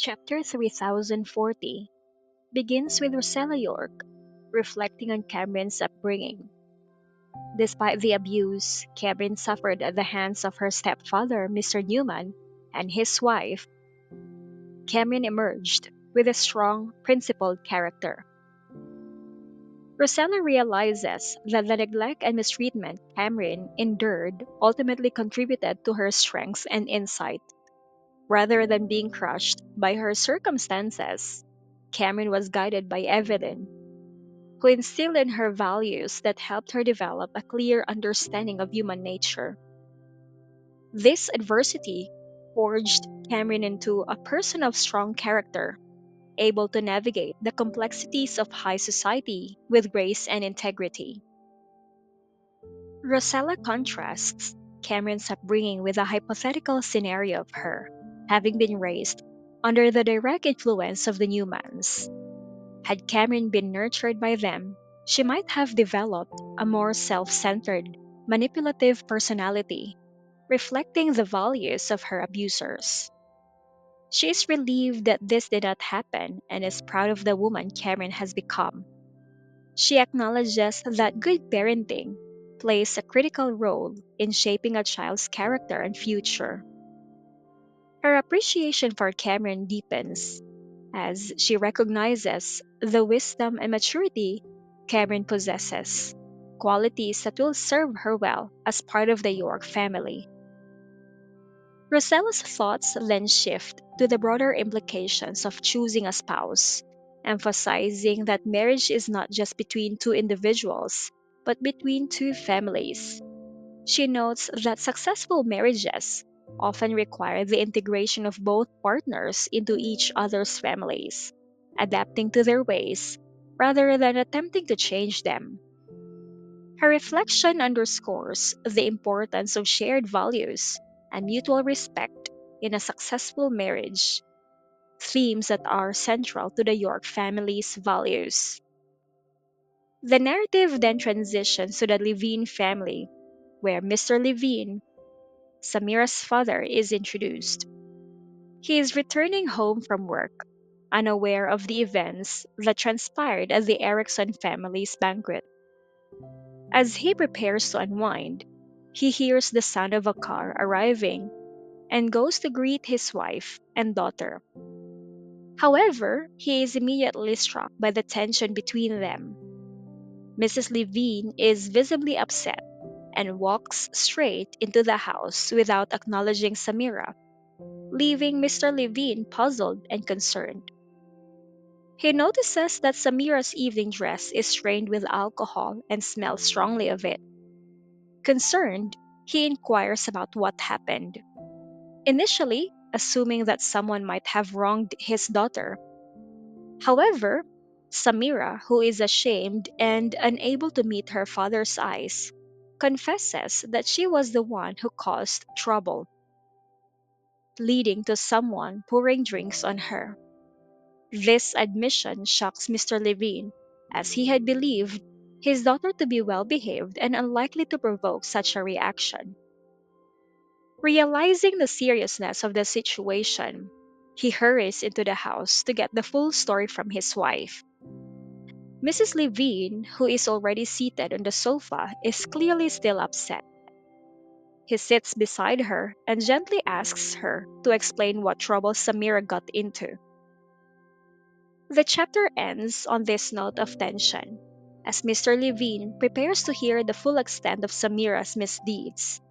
Chapter 3040 begins with Rosella York reflecting on Cameron's upbringing. Despite the abuse Cameron suffered at the hands of her stepfather, Mr. Newman, and his wife, Cameron emerged with a strong, principled character. Rosella realizes that the neglect and mistreatment Cameron endured ultimately contributed to her strength and insight. Rather than being crushed by her circumstances, Cameron was guided by Evelyn, who instilled in her values that helped her develop a clear understanding of human nature. This adversity forged Cameron into a person of strong character, able to navigate the complexities of high society with grace and integrity. Rosella contrasts Cameron's upbringing with a hypothetical scenario of her having been raised under the direct influence of the Newmans. Had Cameron been nurtured by them, she might have developed a more self centered, manipulative personality, reflecting the values of her abusers. She is relieved that this did not happen and is proud of the woman Cameron has become. She acknowledges that good parenting plays a critical role in shaping a child's character and future. Her appreciation for Cameron deepens as she recognizes the wisdom and maturity Cameron possesses, qualities that will serve her well as part of the York family. Rosella's thoughts then shift to the broader implications of choosing a spouse, emphasizing that marriage is not just between two individuals, but between two families. She notes that successful marriages often require the integration of both partners into each other's families, adapting to their ways rather than attempting to change them. Her reflection underscores the importance of shared values and mutual respect in a successful marriage, themes that are central to the York family's values. The narrative then transitions to the Levine family, where Mr. Levine, Samira's father, is introduced. He is returning home from work, unaware of the events that transpired at the Erickson family's banquet. As he prepares to unwind, he hears the sound of a car arriving and goes to greet his wife and daughter. However, he is immediately struck by the tension between them. Mrs. Levine is visibly upset and walks straight into the house without acknowledging Samira, leaving Mr. Levine puzzled and concerned. He notices that Samira's evening dress is stained with alcohol and smells strongly of it. Concerned, he inquires about what happened, initially assuming that someone might have wronged his daughter. However, Samira, who is ashamed and unable to meet her father's eyes, confesses that she was the one who caused trouble, leading to someone pouring drinks on her. This admission shocks Mr. Levine, as he had believed his daughter to be well behaved and unlikely to provoke such a reaction. Realizing the seriousness of the situation, he hurries into the house to get the full story from his wife. Mrs. Levine, who is already seated on the sofa, is clearly still upset. He sits beside her and gently asks her to explain what trouble Samira got into. The chapter ends on this note of tension, as Mr. Levine prepares to hear the full extent of Samira's misdeeds.